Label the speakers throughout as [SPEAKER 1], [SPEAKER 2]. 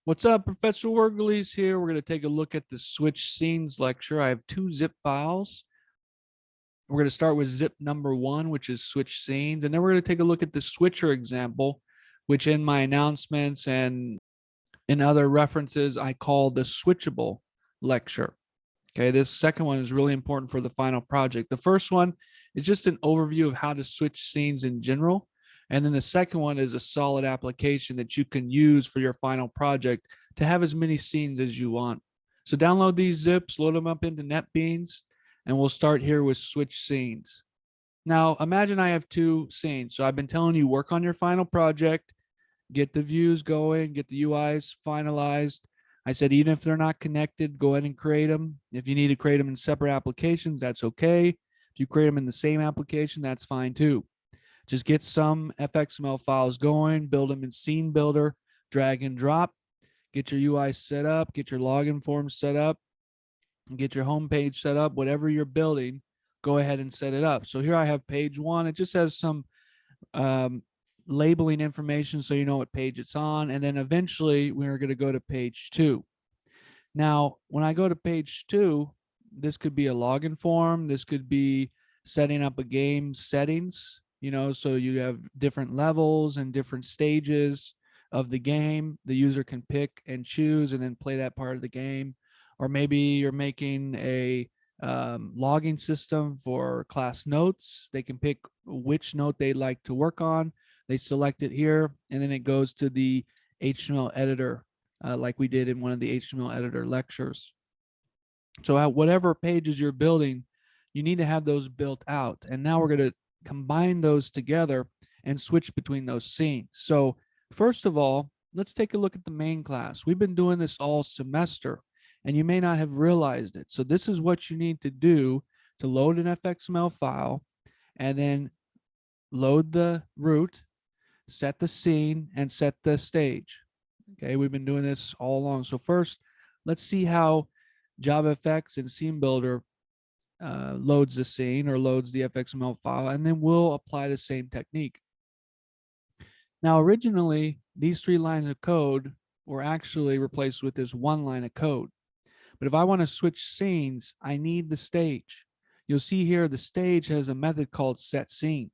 [SPEAKER 1] What's up, Professor Wergeles here. We're going to take a look at the Switch Scenes lecture. I have two zip files. We're going to start with zip number 1, which is Switch Scenes, and then we're going to take a look at the switcher example, which in my announcements and in other references, I call the switchable lecture. Okay, this second one is really important for the final project. The first one is just an overview of how to switch scenes in general. And then the second one is a solid application that you can use for your final project to have as many scenes as you want. So download these zips, load them up into NetBeans, and we'll start here with switch scenes. Now, imagine I have two scenes. So I've been telling you, work on your final project, get the views going, get the UIs finalized. I said, even if they're not connected, go ahead and create them. If you need to create them in separate applications, that's okay. If you create them in the same application, that's fine too. Just get some Fxml files going, build them in Scenebuilder, drag and drop, get your UI set up, get your login form set up, get your home page set up, whatever you're building, go ahead and set it up. So here I have page 1. It just has some labeling information so you know what page it's on. And then eventually we're going to go to page 2. Now, when I go to page 2, this could be a login form. This could be setting up a game settings, so you have different levels and different stages of the game. The user can pick and choose and then play that part of the game. Or maybe you're making a logging system for class notes. They can pick which note they'd like to work on. They select it here, and then it goes to the HTML editor, like we did in one of the HTML editor lectures. So whatever pages you're building, you need to have those built out. And now we're going to combine those together and switch between those scenes. So first of all, let's take a look at the main class. We've been doing this all semester, and you may not have realized it. So this is what you need to do to load an Fxml file, and then load the root, set the scene, and set the stage. Okay, we've been doing this all along. So first, let's see how JavaFX and Scenebuilder loads the scene or loads the Fxml file, and then we'll apply the same technique. Now, originally, these 3 lines of code were actually replaced with this 1 line of code. But if I want to switch scenes, I need the stage. You'll see here the stage has a method called setScene.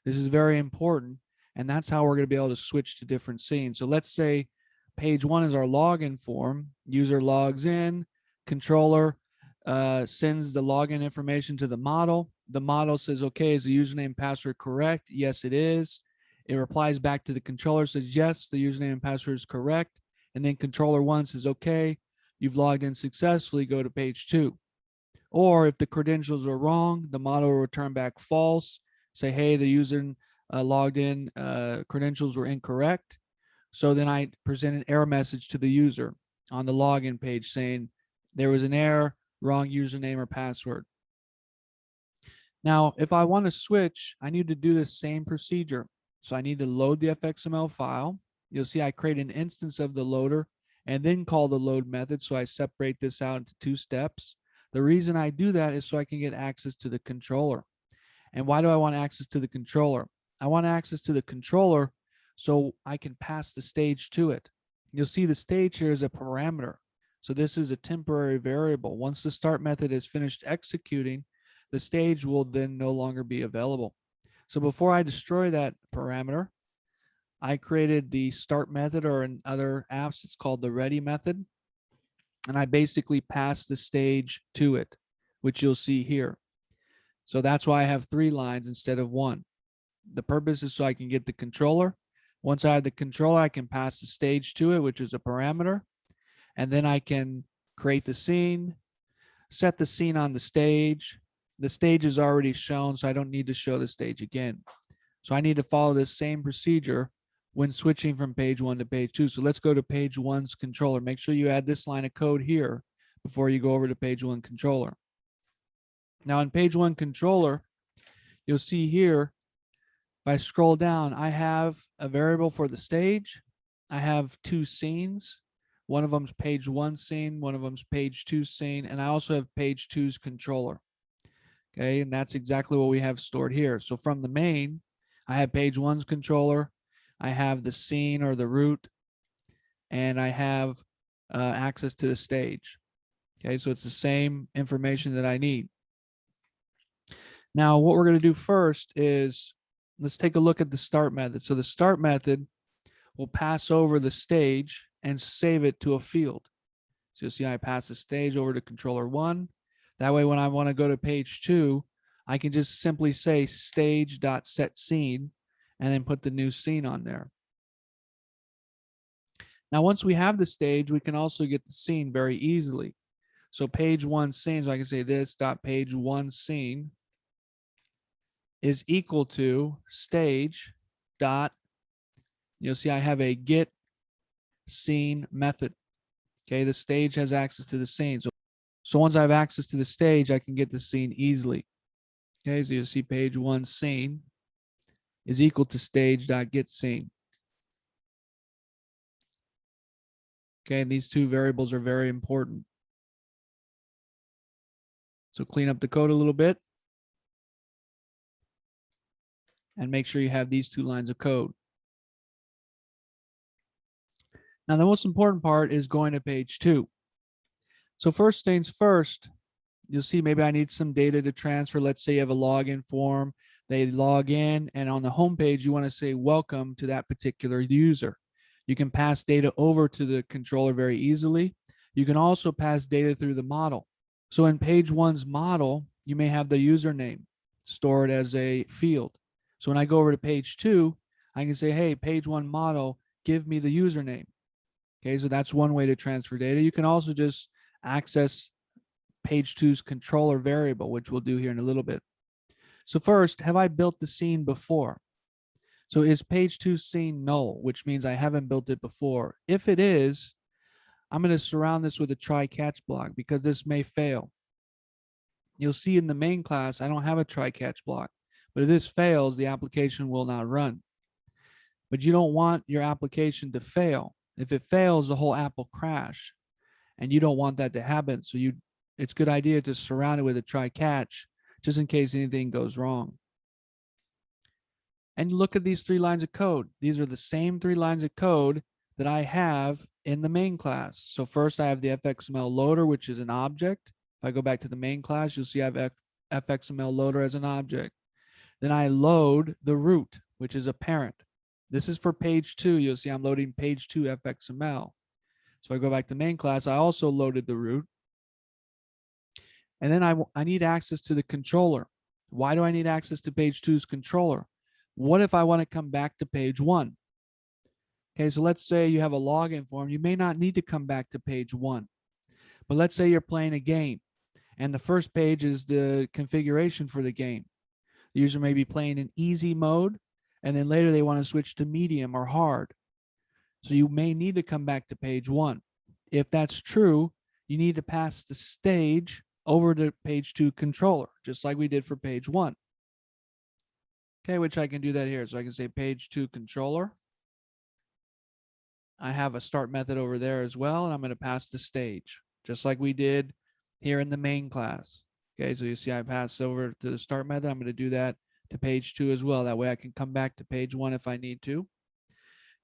[SPEAKER 1] This is very important, and that's how we're going to be able to switch to different scenes. So let's say page 1 is our login form. User logs in, controller sends the login information to the model. The model says, okay, is the username and password correct? Yes, it is. It replies back to the controller, says, yes, the username and password is correct. And then controller 1 says, okay, you've logged in successfully, go to page 2. Or if the credentials are wrong, the model will return back false, say, hey, the user logged in credentials were incorrect. So then I present an error message to the user on the login page saying there was an error, wrong username or password. Now, if I want to switch, I need to do the same procedure. So I need to load the Fxml file. You'll see I create an instance of the loader and then call the load method. So I separate this out into 2 steps. The reason I do that is so I can get access to the controller. And why do I want access to the controller? I want access to the controller so I can pass the stage to it. You'll see the stage here is a parameter. So this is a temporary variable. Once the start method is finished executing, the stage will then no longer be available. So before I destroy that parameter, I created the start method, or in other apps, it's called the ready method. And I basically pass the stage to it, which you'll see here. So that's why I have 3 lines instead of 1. The purpose is so I can get the controller. Once I have the controller, I can pass the stage to it, which is a parameter. And then I can create the scene, set the scene on the stage. The stage is already shown, so I don't need to show the stage again. So I need to follow this same procedure when switching from page 1 to page 2. So let's go to page 1's controller. Make sure you add this line of code here before you go over to page 1 controller. Now in page 1 controller, you'll see here, if I scroll down, I have a variable for the stage. I have 2 scenes. One of them's page 1 scene, one of them's page 2 scene, and I also have page 2's controller. Okay, and that's exactly what we have stored here. So from the main, I have page 1's controller, I have the scene or the root, and I have access to the stage. Okay, so it's the same information that I need. Now, what we're going to do first is let's take a look at the start method. So the start method will pass over the stage and save it to a field. So you'll see I pass the stage over to controller 1. That way, when I want to go to page 2, I can just simply say stage.setScene and then put the new scene on there. Now, once we have the stage, we can also get the scene very easily. So page 1 scene, so I can say this dot page 1 scene is equal to stage dot, you'll see I have a get scene method. Okay, the stage has access to the scene. So once I have access to the stage, I can get the scene easily. Okay, so you'll see page 1 scene is equal to stage.getScene. Okay, and these two variables are very important. So clean up the code a little bit and make sure you have these 2 lines of code. Now, the most important part is going to page 2. So first things first, you'll see maybe I need some data to transfer. Let's say you have a login form. They log in, and on the home page, you want to say welcome to that particular user. You can pass data over to the controller very easily. You can also pass data through the model. So in page 1's model, you may have the username stored as a field. So when I go over to page 2, I can say, hey, page 1 model, give me the username. Okay, so that's one way to transfer data. You can also just access page 2's controller variable, which we'll do here in a little bit. So first, have I built the scene before? So is page 2 scene null, which means I haven't built it before? If it is, I'm going to surround this with a try catch block because this may fail. You'll see in the main class, I don't have a try catch block, but if this fails, the application will not run. But you don't want your application to fail. If it fails, the whole app will crash, and you don't want that to happen. So it's a good idea to surround it with a try catch just in case anything goes wrong. And look at these 3 lines of code. These are the same 3 lines of code that I have in the main class. So first I have the Fxml loader, which is an object. If I go back to the main class, you'll see I have Fxml loader as an object. Then I load the root, which is a parent. This is for page 2. You'll see I'm loading page 2 Fxml. So I go back to main class, I also loaded the root. And then I need access to the controller. Why do I need access to page 2's controller? What if I want to come back to page 1? Okay, so let's say you have a login form. You may not need to come back to page 1. But let's say you're playing a game, and the first page is the configuration for the game. The user may be playing in easy mode, and then later they want to switch to medium or hard. So you may need to come back to page 1. If that's true, you need to pass the stage over to page 2 controller, just like we did for page 1. Okay, which I can do that here. So I can say page 2 controller. I have a start method over there as well, and I'm going to pass the stage, just like we did here in the main class. Okay, so you see I pass over to the start method. I'm going to do that to page 2 as well. That way I can come back to page 1 if I need to.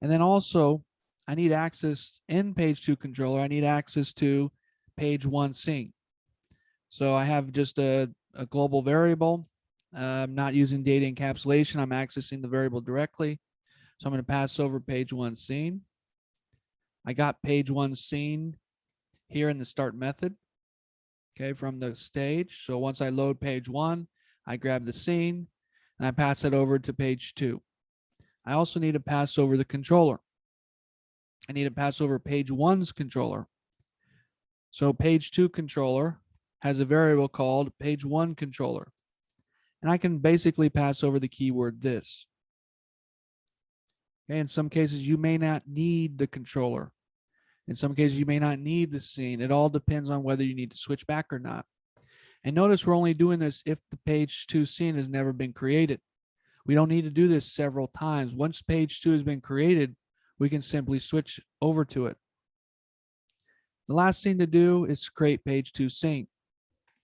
[SPEAKER 1] And then also, I need access in page 2 controller. I need access to page 1 scene. So I have just a global variable. I'm not using data encapsulation. I'm accessing the variable directly. So I'm going to pass over page 1 scene. I got page 1 scene here in the start method, okay, from the stage. So once I load page 1, I grab the scene and I pass it over to page 2. I also need to pass over the controller. I need to pass over page 1's controller. So page 2 controller has a variable called page 1 controller. And I can basically pass over the keyword this. Okay, in some cases, you may not need the controller. In some cases, you may not need the scene. It all depends on whether you need to switch back or not. And notice we're only doing this if the page 2 scene has never been created. We don't need to do this several times. Once page 2 has been created, we can simply switch over to it. The last thing to do is create page 2 scene.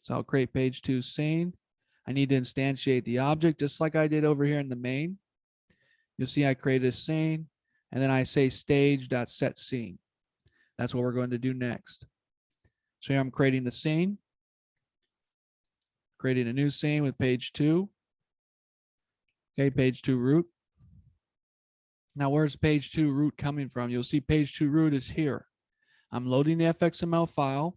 [SPEAKER 1] So I'll create page 2 scene. I need to instantiate the object just like I did over here in the main. You'll see I created a scene, and then I say stage.setScene. That's what we're going to do next. So here I'm creating the scene, creating a new scene with page 2. Okay, page 2 root. Now, where's page 2 root coming from? You'll see page 2 root is here. I'm loading the Fxml file.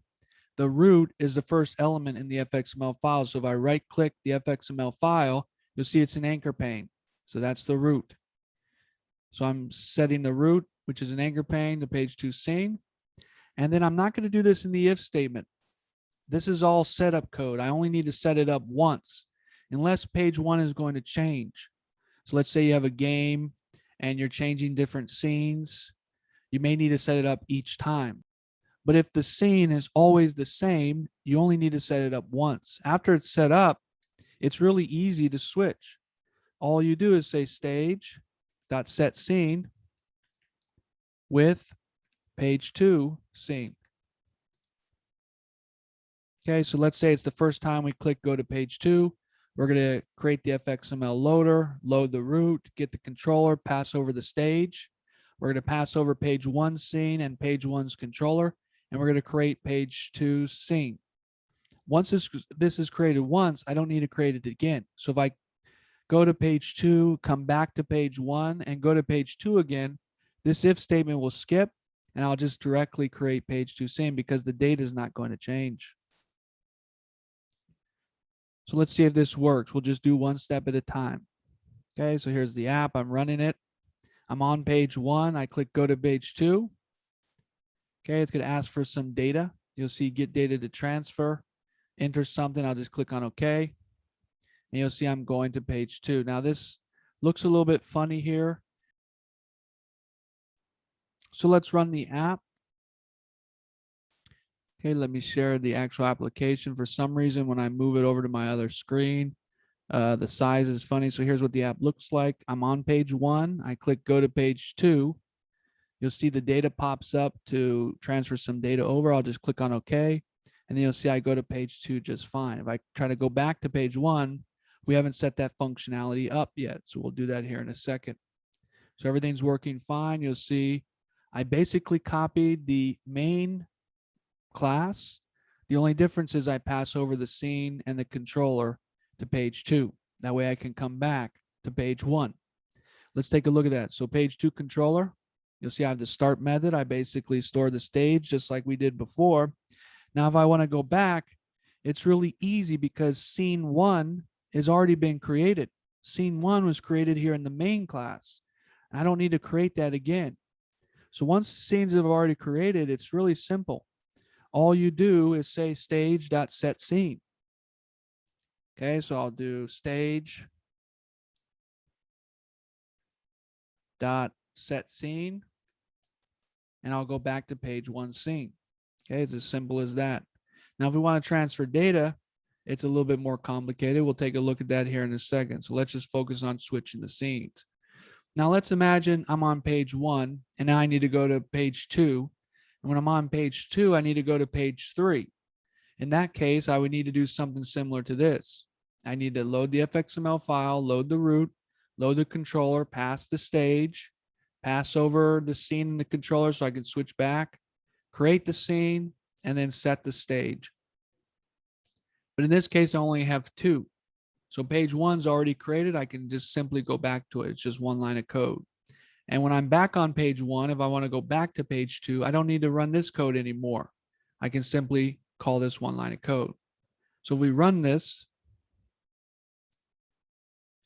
[SPEAKER 1] The root is the first element in the Fxml file. So if I right click the Fxml file, you'll see it's an anchor pane. So that's the root. So I'm setting the root, which is an anchor pane, to page 2 scene. And then I'm not going to do this in the if statement. This is all setup code. I only need to set it up once, unless page 1 is going to change. So let's say you have a game and you're changing different scenes. You may need to set it up each time. But if the scene is always the same, you only need to set it up once. After it's set up, it's really easy to switch. All you do is say stage.setScene with page 2 scene. Okay, so let's say it's the first time we click go to page 2. We're going to create the Fxml loader, load the root, get the controller, pass over the stage. We're going to pass over page 1 scene and page 1's controller, and we're going to create page 2 scene. Once this is created once, I don't need to create it again. So if I go to page 2, come back to page 1, and go to page 2 again, this if statement will skip, and I'll just directly create page 2 scene because the data is not going to change. So let's see if this works. We'll just do one step at a time. Okay, so here's the app. I'm running it. I'm on page 1. I click go to page 2. Okay, it's going to ask for some data. You'll see get data to transfer. Enter something. I'll just click on OK. And you'll see I'm going to page 2. Now this looks a little bit funny here. So let's run the app. Okay, let me share the actual application. For some reason, when I move it over to my other screen, the size is funny. So here's what the app looks like. I'm on page 1. I click go to page 2. You'll see the data pops up to transfer some data over. I'll just click on OK. And then you'll see I go to page 2 just fine. If I try to go back to page 1, we haven't set that functionality up yet. So we'll do that here in a second. So everything's working fine. You'll see I basically copied the main class. The only difference is I pass over the scene and the controller to page 2. That way I can come back to page 1. Let's take a look at that. So page 2 controller, you'll see I have the start method. I basically store the stage just like we did before. Now if I want to go back, it's really easy because scene 1 has already been created. Scene 1 was created here in the main class. I don't need to create that again. So once the scenes have already created, it's really simple. All you do is say stage.setScene. Okay, so I'll do stage.setScene, and I'll go back to page 1 scene. Okay, it's as simple as that. Now, if we want to transfer data, it's a little bit more complicated. We'll take a look at that here in a second. So let's just focus on switching the scenes. Now, let's imagine I'm on page 1, and now I need to go to page 2. And when I'm on page 2, I need to go to page 3. In that case, I would need to do something similar to this. I need to load the Fxml file, load the root, load the controller, pass the stage, pass over the scene in the controller so I can switch back, create the scene, and then set the stage. But in this case, I only have 2. So page 1's already created. I can just simply go back to it. It's just one line of code. And when I'm back on page 1, if I want to go back to page 2, I don't need to run this code anymore. I can simply call this one line of code. So if we run this,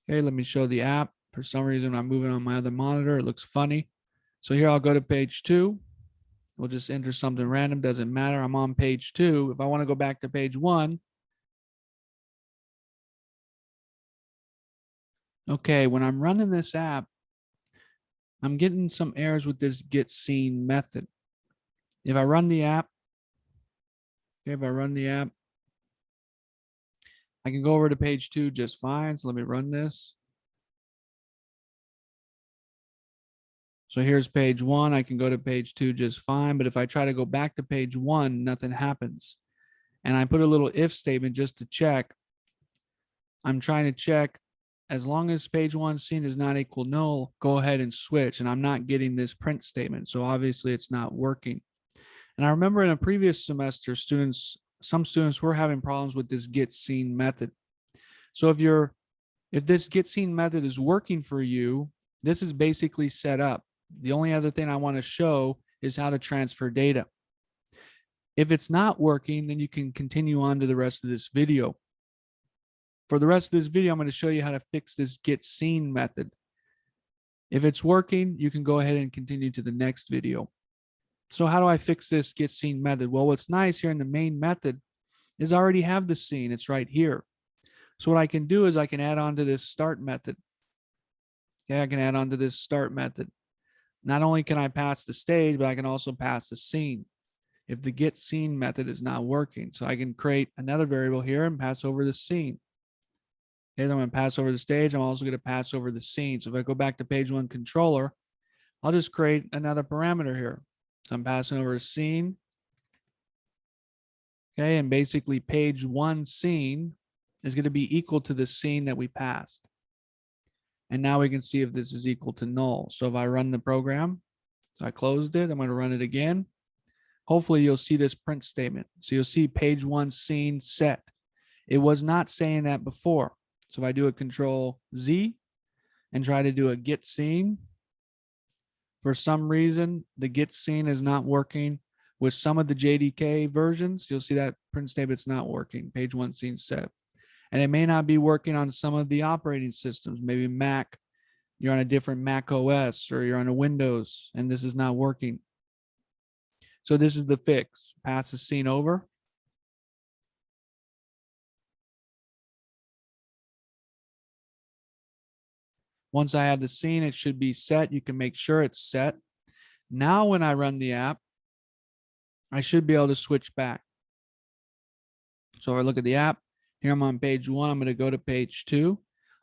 [SPEAKER 1] okay, let me show the app. For some reason, I'm moving on my other monitor. It looks funny. So here I'll go to page 2. We'll just enter something random. Doesn't matter. I'm on page 2. If I want to go back to page 1, okay, when I'm running this app, I'm getting some errors with this get scene method. If I run the app, okay, I can go over to page 2 just fine. So let me run this. So here's page 1. I can go to page 2 just fine. But if I try to go back to page 1, nothing happens. And I put a little if statement just to check. I'm trying to check, as long as page 1 scene is not equal null, go ahead and switch. And I'm not getting this print statement. So obviously it's not working. And I remember in a previous semester, some students were having problems with this get scene method. So if this get scene method is working for you, this is basically set up. The only other thing I want to show is how to transfer data. If it's not working, then you can continue on to the rest of this video. For the rest of this video, I'm going to show you how to fix this get scene method. If it's working, you can go ahead and continue to the next video. So how do I fix this get scene method? Well, what's nice here in the main method is I already have the scene. It's right here. So what I can do is I can add on to this start method. Okay, I can add on to this start method. Not only can I pass the stage, but I can also pass the scene if the get scene method is not working. So I can create another variable here and pass over the scene. Okay, I'm going to pass over the stage. I'm also going to pass over the scene. So if I go back to page 1 controller, I'll just create another parameter here. So I'm passing over a scene. Okay, and basically page 1 scene is going to be equal to the scene that we passed. And now we can see if this is equal to null. So if I run the program, so I closed it, I'm going to run it again. Hopefully you'll see this print statement. So you'll see page 1 scene set. It was not saying that before. So if I do a Control Z and try to do a get scene, for some reason, the get scene is not working with some of the JDK versions. You'll see that print statement's not working, page 1 scene set. And it may not be working on some of the operating systems, maybe Mac, you're on a different Mac OS, or you're on a Windows and this is not working. So this is the fix. Pass the scene over. Once I have the scene, it should be set. You can make sure it's set. Now when I run the app, I should be able to switch back. So if I look at the app, here I'm on page 1, I'm going to go to page 2.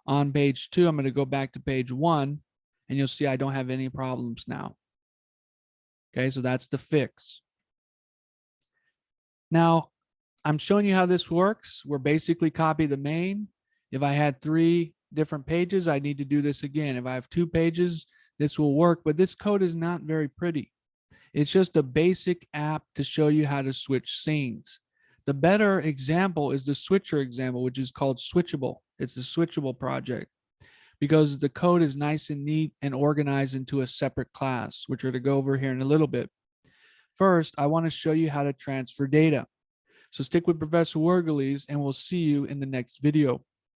[SPEAKER 1] On page 2, I'm going to go back to page 1, and you'll see I don't have any problems now. Okay, so that's the fix. Now, I'm showing you how this works. We're basically copy the main. If I had 3 different pages, I need to do this again. If I have 2 pages, this will work, but this code is not very pretty. It's just a basic app to show you how to switch scenes. The better example is the switcher example, which is called Switchable. It's the Switchable project because the code is nice and neat and organized into a separate class, which we're to go over here in a little bit. First, I want to show you how to transfer data. So stick with Professor Wergeles and we'll see you in the next video.